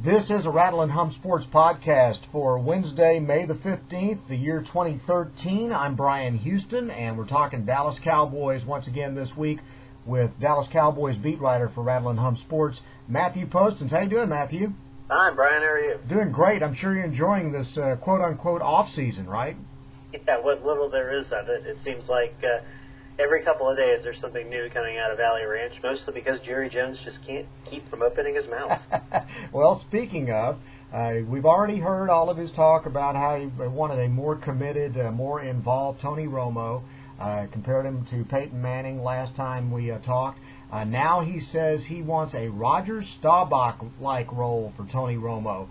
This is a Rattle and Hum Sports podcast for Wednesday, May the 15th, the year 2013. I'm Bryan Houston, and we're talking Dallas Cowboys once again this week with Dallas Cowboys beat writer for Rattle and Hum Sports, Matthew Postins. How you doing, Matthew? Fine, Bryan. How are you? Doing great. I'm sure you're enjoying this quote-unquote off-season, right? Yeah, what little there is of it. It seems like every couple of days there's something new coming out of Valley Ranch, mostly because Jerry Jones just can't keep from opening his mouth. Well, speaking of, we've already heard all of his talk about how he wanted a more committed, more involved Tony Romo, compared him to Peyton Manning last time we talked. Now he says he wants a Roger Staubach-like role for Tony Romo.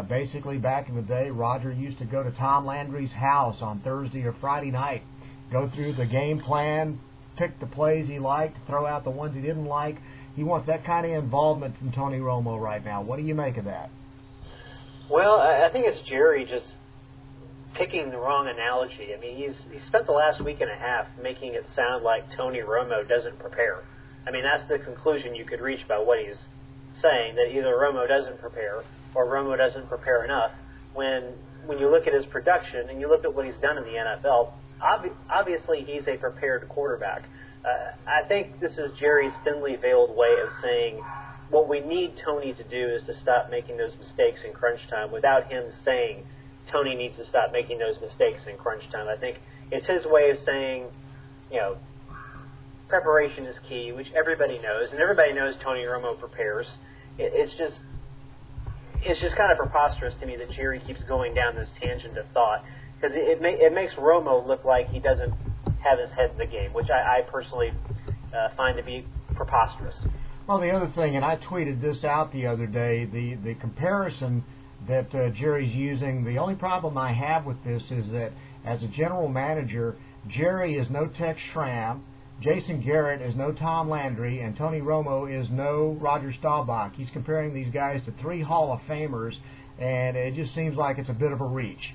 Basically, back in the day, Roger used to go to Tom Landry's house on Thursday or Friday night, go through the game plan, pick the plays he liked, throw out the ones he didn't like. He wants that kind of involvement from Tony Romo right now. What do you make of that? Well, I think it's Jerry just picking the wrong analogy. I mean, he's spent the last week and a half making it sound like Tony Romo doesn't prepare. I mean, that's the conclusion you could reach by what he's saying, that either Romo doesn't prepare or Romo doesn't prepare enough. When you look at his production and you look at what he's done in the NFL, obviously he's a prepared quarterback. I think this is Jerry's thinly veiled way of saying what we need Tony to do is to stop making those mistakes in crunch time without him saying Tony needs to stop making those mistakes in crunch time. I think it's his way of saying, preparation is key, which everybody knows, and everybody knows Tony Romo prepares. It's just kind of preposterous to me that Jerry keeps going down this tangent of thought, because it makes Romo look like he doesn't have his head in the game, which I personally find to be preposterous. Well, the other thing, and I tweeted this out the other day, the comparison that Jerry's using, the only problem I have with this is that as a general manager, Jerry is no Tex Schramm, Jason Garrett is no Tom Landry, and Tony Romo is no Roger Staubach. He's comparing these guys to three Hall of Famers, and it just seems like it's a bit of a reach.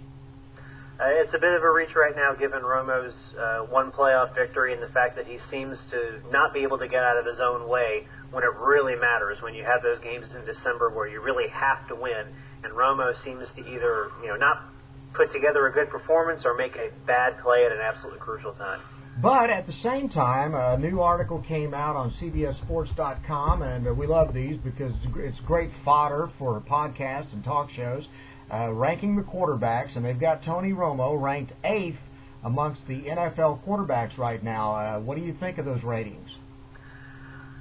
It's a bit of a reach right now, given Romo's one playoff victory and the fact that he seems to not be able to get out of his own way when it really matters, when you have those games in December where you really have to win, and Romo seems to either not put together a good performance or make a bad play at an absolutely crucial time. But at the same time, a new article came out on CBSSports.com, and we love these because it's great fodder for podcasts and talk shows, ranking the quarterbacks, and they've got Tony Romo ranked 8th amongst the NFL quarterbacks right now. What do you think of those ratings?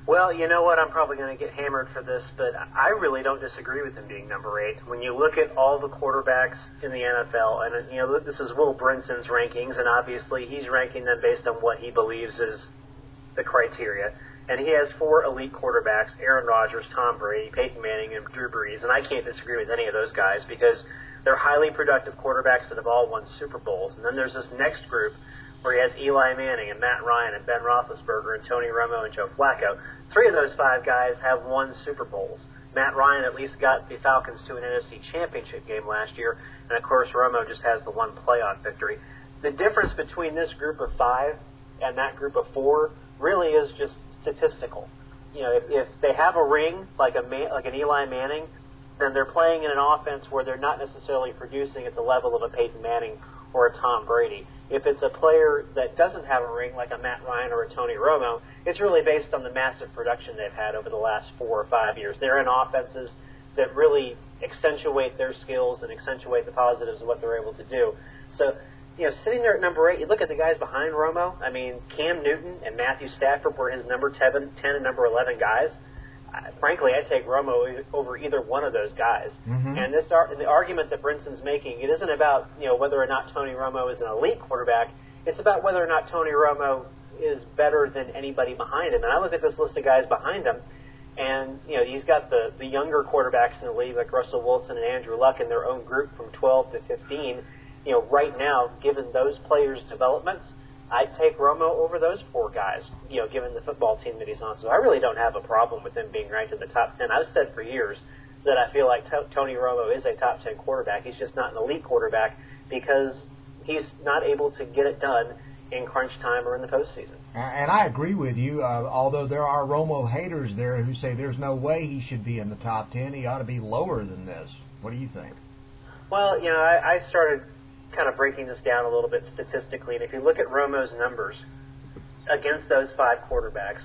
Well, you know what? I'm probably going to get hammered for this, but I really don't disagree with him being number 8. When you look at all the quarterbacks in the NFL, and this is Will Brinson's rankings, and obviously he's ranking them based on what he believes is the criteria. And he has 4 elite quarterbacks: Aaron Rodgers, Tom Brady, Peyton Manning, and Drew Brees. And I can't disagree with any of those guys because they're highly productive quarterbacks that have all won Super Bowls. And then there's this next group where he has Eli Manning and Matt Ryan and Ben Roethlisberger and Tony Romo and Joe Flacco. 3 of those 5 guys have won Super Bowls. Matt Ryan at least got the Falcons to an NFC Championship game last year, and of course Romo just has the one playoff victory. The difference between this group of 5 and that group of 4 really is just statistical. If they have a ring like an Eli Manning, then they're playing in an offense where they're not necessarily producing at the level of a Peyton Manning or a Tom Brady. If it's a player that doesn't have a ring like a Matt Ryan or a Tony Romo, it's really based on the massive production they've had over the last 4 or 5 years. They're in offenses that really accentuate their skills and accentuate the positives of what they're able to do. So, sitting there at number 8, you look at the guys behind Romo. I mean, Cam Newton and Matthew Stafford were his number 10 and number 11 guys. Frankly, I'd take Romo over either one of those guys. Mm-hmm. And the argument that Brinson's making, it isn't about whether or not Tony Romo is an elite quarterback. It's about whether or not Tony Romo is better than anybody behind him. And I look at this list of guys behind him, and he's got the younger quarterbacks in the league like Russell Wilson and Andrew Luck in their own group from 12 to 15. Right now, given those players' developments, I'd take Romo over those 4 guys, given the football team that he's on. So I really don't have a problem with him being ranked in the top 10. I've said for years that I feel like Tony Romo is a top 10 quarterback. He's just not an elite quarterback because he's not able to get it done in crunch time or in the postseason. And I agree with you, although there are Romo haters there who say there's no way he should be in the top 10. He ought to be lower than this. What do you think? Well, I started kind of breaking this down a little bit statistically, and if you look at Romo's numbers against those 5 quarterbacks,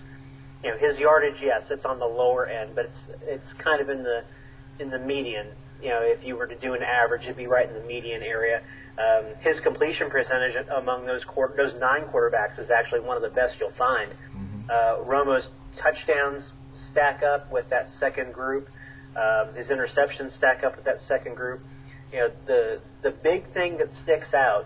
his yardage, yes, it's on the lower end, but it's kind of in the median. If you were to do an average, it'd be right in the median area. His completion percentage among those 9 quarterbacks is actually one of the best you'll find. Romo's touchdowns stack up with that second group. His interceptions stack up with that second group. The big thing that sticks out,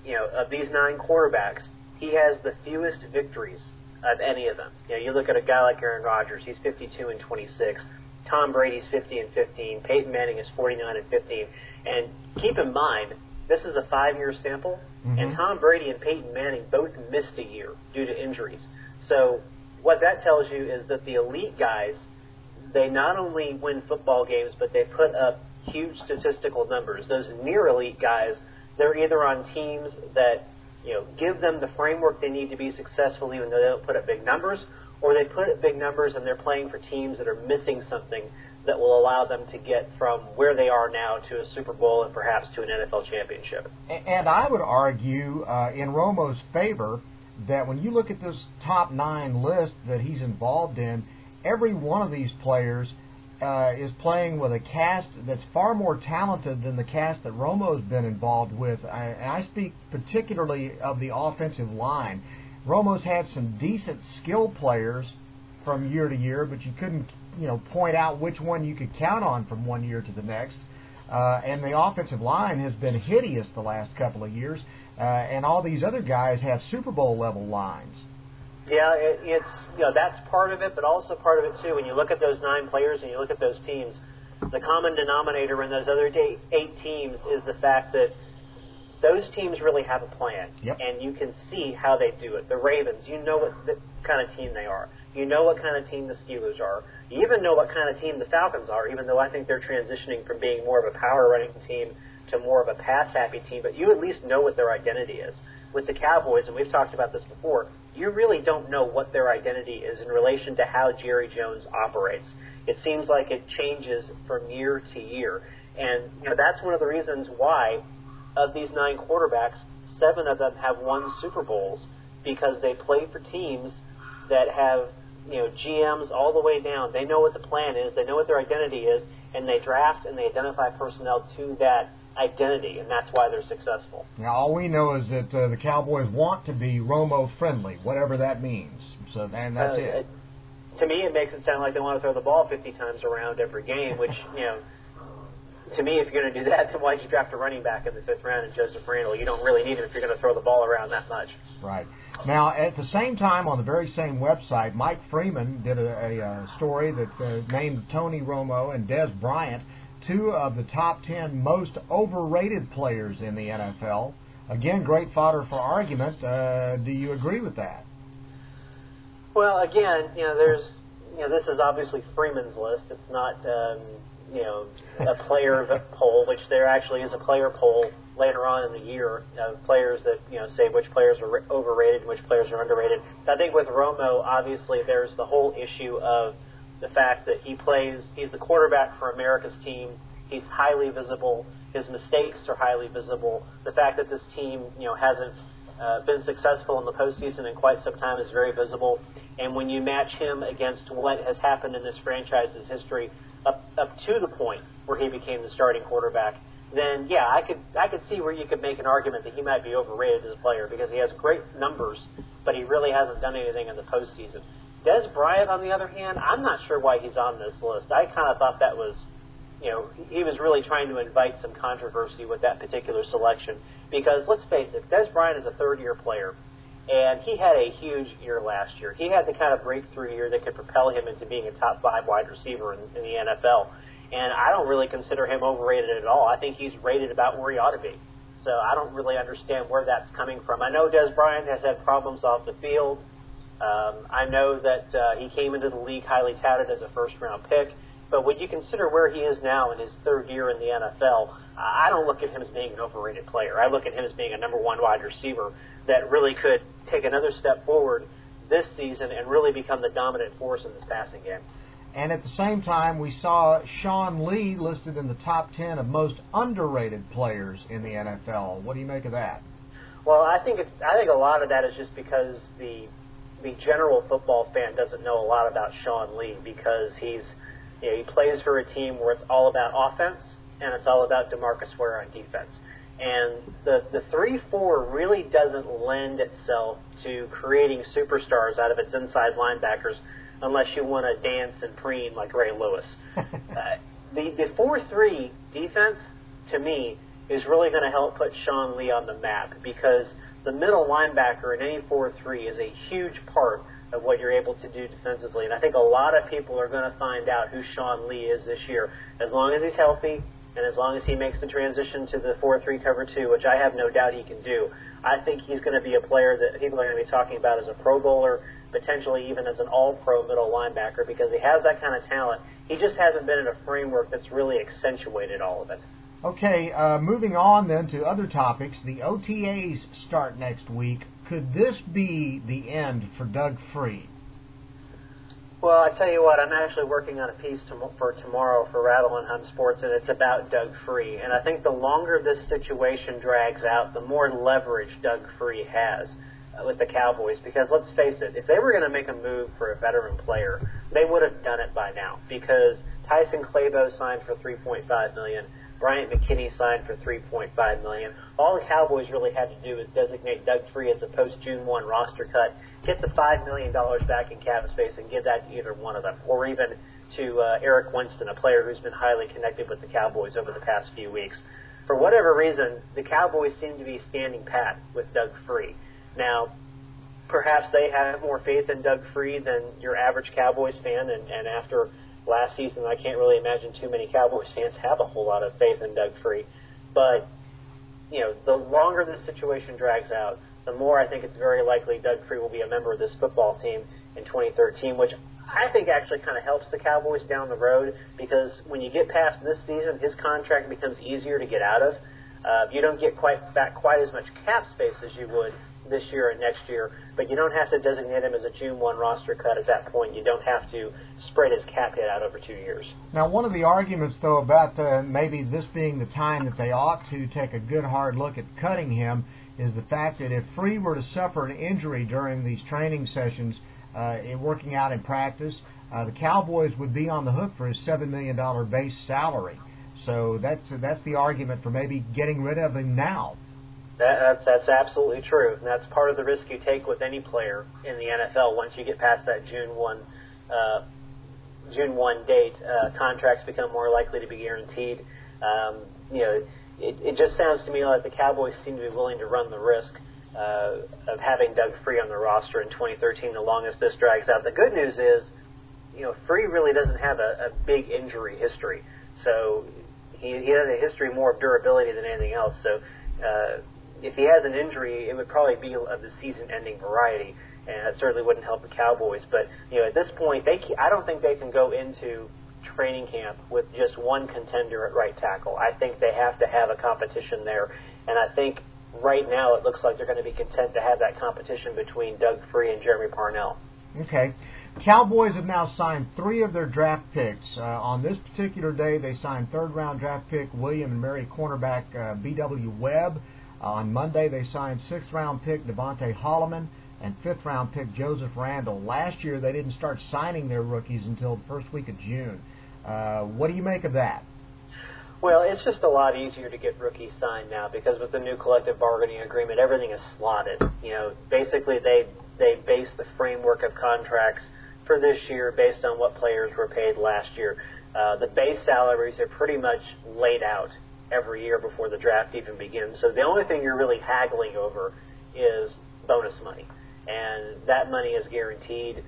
of these 9 quarterbacks, he has the fewest victories of any of them. You look at a guy like Aaron Rodgers, he's 52-26. Tom Brady's 50-15. Peyton Manning is 49-15. And keep in mind, this is a 5-year sample, and Tom Brady and Peyton Manning both missed a year due to injuries. So what that tells you is that the elite guys, they not only win football games, but they put up huge statistical numbers. Those near elite guys, they're either on teams that give them the framework they need to be successful, even though they don't put up big numbers, or they put up big numbers and they're playing for teams that are missing something that will allow them to get from where they are now to a Super Bowl and perhaps to an NFL championship. And I would argue in Romo's favor that when you look at this top 9 list that he's involved in, every one of these players is playing with a cast that's far more talented than the cast that Romo's been involved with. I speak particularly of the offensive line. Romo's had some decent skill players from year to year, but you couldn't, point out which one you could count on from one year to the next. And the offensive line has been hideous the last couple of years, and all these other guys have Super Bowl level lines. Yeah, it's that's part of it, but also part of it too. When you look at those 9 players and you look at those teams, the common denominator in those other 8 teams is the fact that those teams really have a plan, and you can see how they do it. The Ravens, you know what kind of team they are. You know what kind of team the Steelers are. You even know what kind of team the Falcons are, even though I think they're transitioning from being more of a power-running team to more of a pass-happy team, but you at least know what their identity is. With the Cowboys, and we've talked about this before, you really don't know what their identity is in relation to how Jerry Jones operates. It seems like it changes from year to year. And that's one of the reasons why, of these 9 quarterbacks, 7 of them have won Super Bowls, because they play for teams that have GMs all the way down. They know what the plan is, they know what their identity is, and they draft and they identify personnel to that identity, and that's why they're successful. Now, all we know is that the Cowboys want to be Romo-friendly, whatever that means. So, and that's it. To me, it makes it sound like they want to throw the ball 50 times around every game, which, to me, if you're going to do that, then why'd you draft a running back in the 5th round and Joseph Randle? You don't really need him if you're going to throw the ball around that much. Right. Now, at the same time, on the very same website, Mike Freeman did a story that named Tony Romo and Des Bryant 2 of the top 10 most overrated players in the NFL. Again, great fodder for argument. Do you agree with that? Well, again, this is obviously Freeman's list. It's not, a player poll, which there actually is a player poll later on in the year of players that, say which players are overrated and which players are underrated. I think with Romo, obviously, there's the whole issue of the fact that he's the quarterback for America's team. He's highly visible. His mistakes are highly visible. The fact that this team, hasn't been successful in the postseason in quite some time is very visible. And when you match him against what has happened in this franchise's history up to the point where he became the starting quarterback, then yeah, I could see where you could make an argument that he might be overrated as a player, because he has great numbers, but he really hasn't done anything in the postseason. Des Bryant, on the other hand, I'm not sure why he's on this list. I kind of thought that was, he was really trying to invite some controversy with that particular selection. Because, let's face it, Des Bryant is a third-year player, and he had a huge year last year. He had the kind of breakthrough year that could propel him into being a top 5 wide receiver in the NFL. And I don't really consider him overrated at all. I think he's rated about where he ought to be. So I don't really understand where that's coming from. I know Des Bryant has had problems off the field. I know that he came into the league highly touted as a first-round pick, But when you consider where he is now in his third year in the NFL, I don't look at him as being an overrated player. I look at him as being a number one wide receiver that really could take another step forward this season and really become the dominant force in this passing game. And at the same time, we saw Sean Lee listed in the top 10 of most underrated players in the NFL. What do you make of that? Well, I think a lot of that is just because the general football fan doesn't know a lot about Sean Lee, because he plays for a team where it's all about offense and it's all about DeMarcus Ware on defense. And the 3-4 really doesn't lend itself to creating superstars out of its inside linebackers unless you want to dance and preen like Ray Lewis. The 4-3 defense, to me, is really going to help put Sean Lee on the map, because the middle linebacker in any 4-3 is a huge part of what you're able to do defensively. And I think a lot of people are going to find out who Sean Lee is this year, as long as he's healthy and as long as he makes the transition to the 4-3 cover 2, which I have no doubt he can do. I think he's going to be a player that people are going to be talking about as a Pro Bowler, potentially even as an all-pro middle linebacker, because he has that kind of talent. He just hasn't been in a framework that's really accentuated all of it. Okay, moving on then to other topics. The OTAs start next week. Could this be the end for Doug Free? Well, I tell you what, I'm actually working on a piece for tomorrow for Rattle and Hunt Sports, and it's about Doug Free. And I think the longer this situation drags out, the more leverage Doug Free has with the Cowboys. Because let's face it, if they were going to make a move for a veteran player, they would have done it by now. Because Tyson Clabo signed for $3.5 million. Bryant McKinney signed for $3.5 million. All the Cowboys really had to do was designate Doug Free as a post-June 1 roster cut, get the $5 million back in cap space, and give that to either one of them, or even to Eric Winston, a player who's been highly connected with the Cowboys over the past few weeks. For whatever reason, the Cowboys seem to be standing pat with Doug Free. Now, perhaps they have more faith in Doug Free than your average Cowboys fan, and after last season, I can't really imagine too many Cowboys fans have a whole lot of faith in Doug Free. But, the longer this situation drags out, the more I think it's very likely Doug Free will be a member of this football team in 2013, which I think actually kind of helps the Cowboys down the road, because when you get past this season, his contract becomes easier to get out of. You don't get quite as much cap space as you would this year and next year, but you don't have to designate him as a June 1 roster cut at that point. You don't have to spread his cap hit out over 2 years. Now, one of the arguments, though, about maybe this being the time that they ought to take a good hard look at cutting him is the fact that if Free were to suffer an injury during these training sessions, in working out in practice, the Cowboys would be on the hook for his $7 million base salary. So that's the argument for maybe getting rid of him now. That's absolutely true. And that's part of the risk you take with any player in the NFL. Once you get past that June 1 date, contracts become more likely to be guaranteed. It just sounds to me like the Cowboys seem to be willing to run the risk of having Doug Free on the roster in 2013, the longest this drags out. The good news is, Free really doesn't have a big injury history. So he has a history more of durability than anything else. So if he has an injury, it would probably be of the season-ending variety, and it certainly wouldn't help the Cowboys. But at this point, I don't think they can go into training camp with just one contender at right tackle. I think they have to have a competition there, and I think right now it looks like they're going to be content to have that competition between Doug Free and Jeremy Parnell. Okay. Cowboys have now signed 3 of their draft picks. On this particular day, they signed third-round draft pick William and Mary cornerback B.W. Webb. On Monday, they signed 6th-round pick Devontae Holloman and 5th-round pick Joseph Randall. Last year, they didn't start signing their rookies until the first week of June. What do you make of that? Well, it's just a lot easier to get rookies signed now, because with the new collective bargaining agreement, everything is slotted. Basically they base the framework of contracts for this year based on what players were paid last year. The base salaries are pretty much laid out every year before the draft even begins. So the only thing you're really haggling over is bonus money, and that money is guaranteed.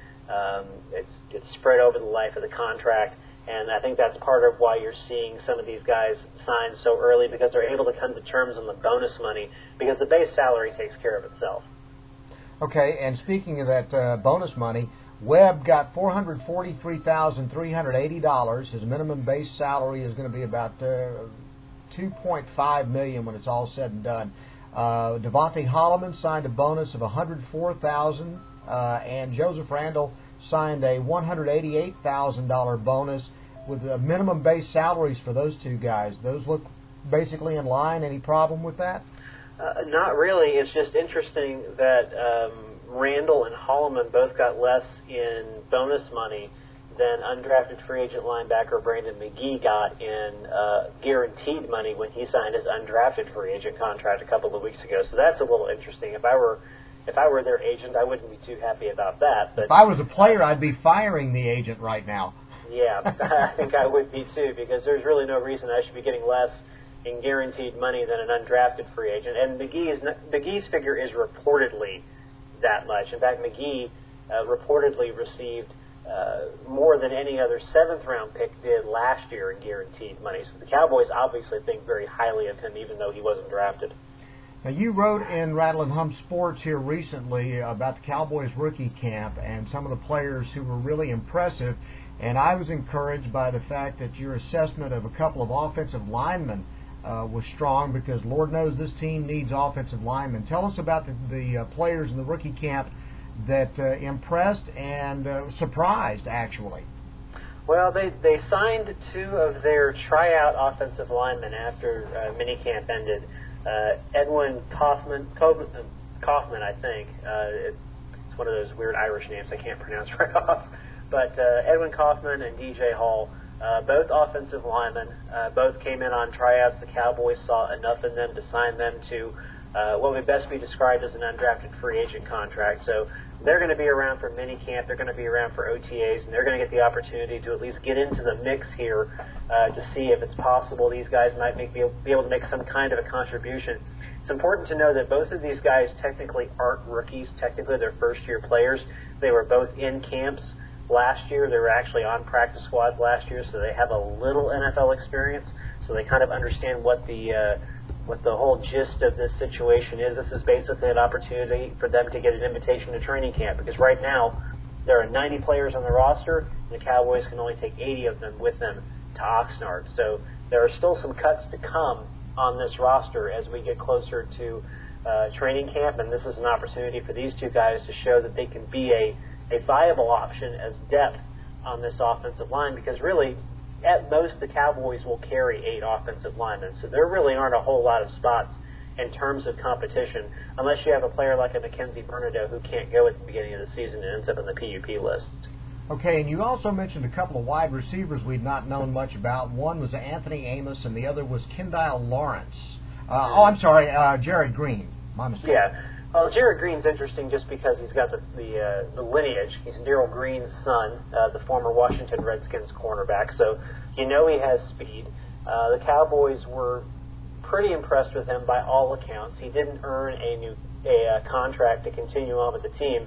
It's spread over the life of the contract. And I think that's part of why you're seeing some of these guys sign so early, because they're able to come to terms on the bonus money, because the base salary takes care of itself. Okay, and speaking of that bonus money, Webb got $443,380. His minimum base salary is going to be about $2.5 million when it's all said and done. Devontae Holloman signed a bonus of $104,000, and Joseph Randle signed a $188,000 bonus with minimum base salaries for those two guys. Those look basically in line. Any problem with that? Not really. It's just interesting that Randall and Holloman both got less in bonus money than undrafted free agent linebacker Brandon McGee got in guaranteed money when he signed his undrafted free agent contract a couple of weeks ago. So that's a little interesting. If I were their agent, I wouldn't be too happy about that. But if I was a player, I'd be firing the agent right now. Yeah, I think I would be too, because there's really no reason I should be getting less in guaranteed money than an undrafted free agent. And McGee's figure is reportedly that much. In fact, McGee reportedly received more than any other seventh-round pick did last year in guaranteed money. So the Cowboys obviously think very highly of him, even though he wasn't drafted. Now, you wrote in Rattle and Hum Sports here recently about the Cowboys rookie camp and some of the players who were really impressive, and I was encouraged by the fact that your assessment of a couple of offensive linemen was strong, because Lord knows this team needs offensive linemen. Tell us about the players in the rookie camp that impressed and surprised, actually. Well, they signed two of their tryout offensive linemen after minicamp ended. Edwin Kaufman, I think. It's one of those weird Irish names I can't pronounce right off. But Edwin Kaufman and DJ Hall, both offensive linemen, both came in on tryouts. The Cowboys saw enough in them to sign them to what would best be described as an undrafted free agent contract. So they're going to be around for minicamp, they're going to be around for OTAs, and they're going to get the opportunity to at least get into the mix here to see if it's possible these guys might be able to make some kind of a contribution. It's important to know that both of these guys technically aren't rookies. Technically, they're first-year players. They were both in camps last year. They were actually on practice squads last year, so they have a little NFL experience, so they kind of understand what the whole gist of this situation is. This is basically an opportunity for them to get an invitation to training camp, because right now there are 90 players on the roster, and the Cowboys can only take 80 of them with them to Oxnard. So there are still some cuts to come on this roster as we get closer to training camp, and this is an opportunity for these two guys to show that they can be a viable option as depth on this offensive line, because really, at most, the Cowboys will carry 8 offensive linemen. So there really aren't a whole lot of spots in terms of competition, unless you have a player like a Mackenzie Bernardo who can't go at the beginning of the season and ends up on the PUP list. Okay, and you also mentioned a couple of wide receivers we'd not known much about. One was Anthony Amos, and the other was Kendall Lawrence. Jared Green. My mistake. Yeah. Well, Jared Green's interesting just because he's got the lineage. He's Darryl Green's son, the former Washington Redskins cornerback, so you know he has speed. The Cowboys were pretty impressed with him by all accounts. He didn't earn a contract to continue on with the team,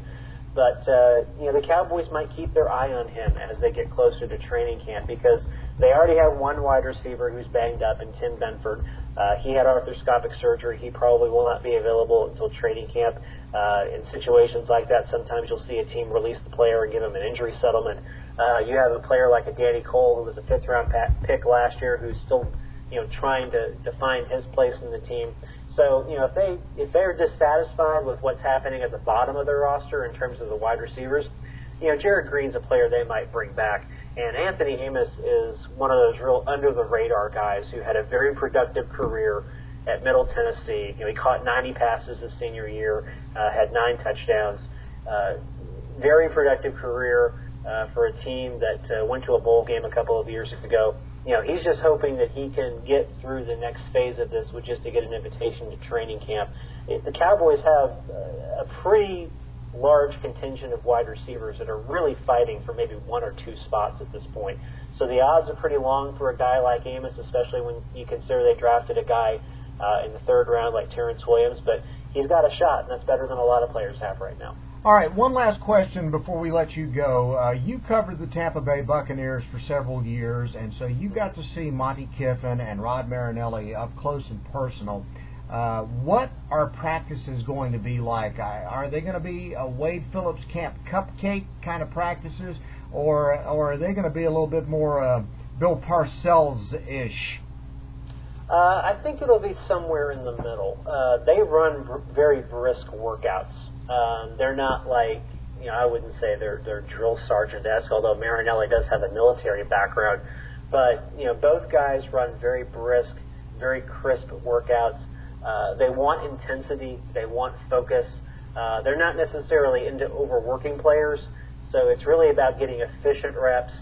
but the Cowboys might keep their eye on him as they get closer to training camp, because they already have one wide receiver who's banged up in Tim Benford. He had arthroscopic surgery. He probably will not be available until training camp. In situations like that, sometimes you'll see a team release the player and give him an injury settlement. You have a player like a Danny Cole, who was a fifth-round pick last year, who's still trying to find his place in the team. So if they're dissatisfied with what's happening at the bottom of their roster in terms of the wide receivers, Jared Green's a player they might bring back. And Anthony Amos is one of those real under-the-radar guys who had a very productive career at Middle Tennessee. He caught 90 passes his senior year, had 9 touchdowns. Very productive career for a team that went to a bowl game a couple of years ago. He's just hoping that he can get through the next phase of this, which is to get an invitation to training camp. The Cowboys have a pretty large contingent of wide receivers that are really fighting for maybe 1 or 2 spots at this point. So the odds are pretty long for a guy like Amos, especially when you consider they drafted a guy in the 3rd round like Terrence Williams. But he's got a shot, and that's better than a lot of players have right now. All right, one last question before we let you go. You covered the Tampa Bay Buccaneers for several years, and so you got to see Monty Kiffin and Rod Marinelli up close and personal. What are practices going to be like? Are they going to be a Wade Phillips Camp cupcake kind of practices, or are they going to be a little bit more Bill Parcells-ish? I think it'll be somewhere in the middle. They run very brisk workouts. They're not like, I wouldn't say they're drill sergeant-esque, although Marinelli does have a military background. But, both guys run very brisk, very crisp workouts. They want intensity. They want focus. They're not necessarily into overworking players, so it's really about getting efficient reps,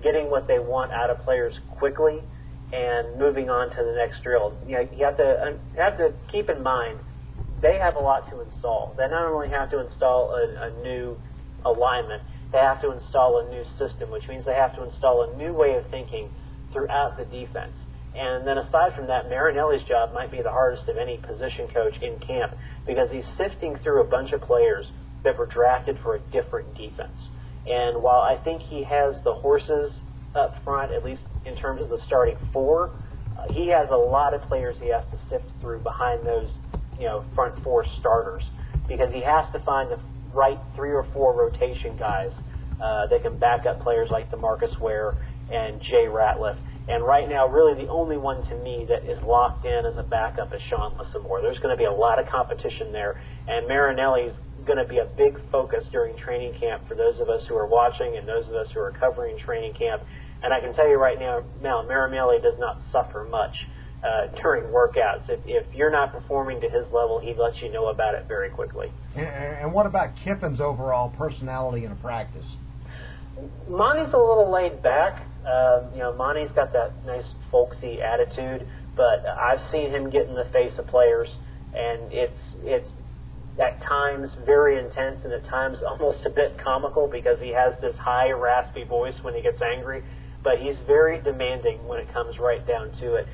getting what they want out of players quickly, and moving on to the next drill. You have to keep in mind they have a lot to install. They not only have to install a new alignment, they have to install a new system, which means they have to install a new way of thinking throughout the defense. And then aside from that, Marinelli's job might be the hardest of any position coach in camp because he's sifting through a bunch of players that were drafted for a different defense. And while I think he has the horses up front, at least in terms of the starting four, he has a lot of players he has to sift through behind those, front four starters, because he has to find the right 3 or 4 rotation guys that can back up players like DeMarcus Ware and Jay Ratliff. And right now, really the only one to me that is locked in as a backup is Sean Lissamore. There's going to be a lot of competition there, and Marinelli's going to be a big focus during training camp for those of us who are watching and those of us who are covering training camp. And I can tell you right now, Marinelli does not suffer much during workouts. If you're not performing to his level, he lets you know about it very quickly. And what about Kiffin's overall personality in a practice? Monty's a little laid back. Monty's got that nice folksy attitude, but I've seen him get in the face of players, and it's at times very intense and at times almost a bit comical because he has this high, raspy voice when he gets angry, but he's very demanding when it comes right down to it.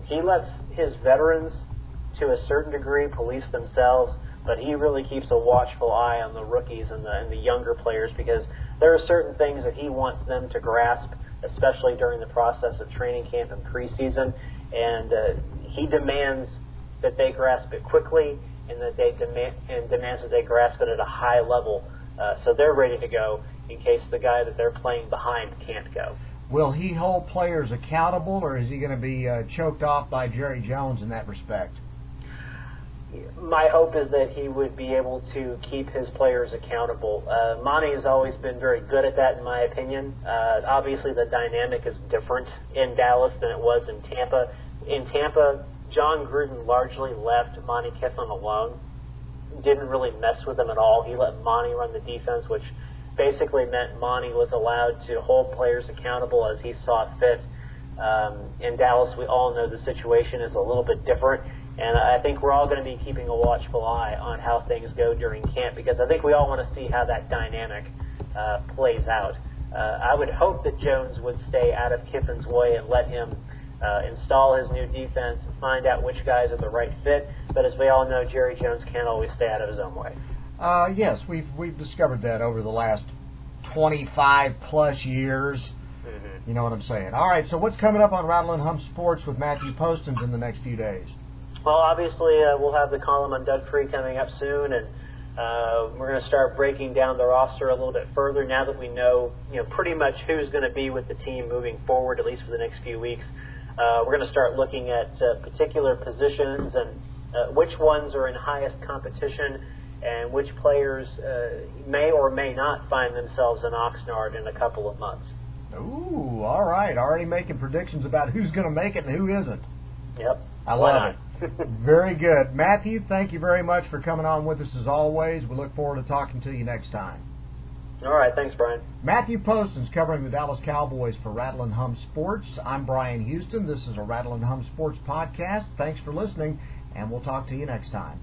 He lets his veterans, to a certain degree, police themselves, but he really keeps a watchful eye on the rookies and the younger players because there are certain things that he wants them to grasp, especially during the process of training camp and preseason, and he demands that they grasp it quickly and that they demands that they grasp it at a high level, so they're ready to go in case the guy that they're playing behind can't go. Will he hold players accountable, or is he going to be choked off by Jerry Jones in that respect? My hope is that he would be able to keep his players accountable. Monty has always been very good at that, in my opinion. Obviously, the dynamic is different in Dallas than it was in Tampa. In Tampa, John Gruden largely left Monty Kiffin alone. Didn't really mess with him at all. He let Monty run the defense, which basically meant Monty was allowed to hold players accountable as he saw fit. In Dallas, we all know the situation is a little bit different. And I think we're all going to be keeping a watchful eye on how things go during camp because I think we all want to see how that dynamic plays out. I would hope that Jones would stay out of Kiffin's way and let him install his new defense and find out which guys are the right fit. But as we all know, Jerry Jones can't always stay out of his own way. Yes, we've discovered that over the last 25-plus years. Mm-hmm. You know what I'm saying. All right, so what's coming up on Rattle and Hump Sports with Matthew Postins in the next few days? Well, obviously, we'll have the column on Doug Free coming up soon, and we're going to start breaking down the roster a little bit further now that we know, pretty much who's going to be with the team moving forward, at least for the next few weeks. We're going to start looking at particular positions and which ones are in highest competition and which players may or may not find themselves in Oxnard in a couple of months. Ooh, all right. Already making predictions about who's going to make it and who isn't. Yep. I love it. Very good. Matthew, thank you very much for coming on with us as always. We look forward to talking to you next time. All right. Thanks, Bryan. Matthew Postins covering the Dallas Cowboys for Rattle and Hum Sports. I'm Bryan Houston. This is a Rattle and Hum Sports podcast. Thanks for listening, and we'll talk to you next time.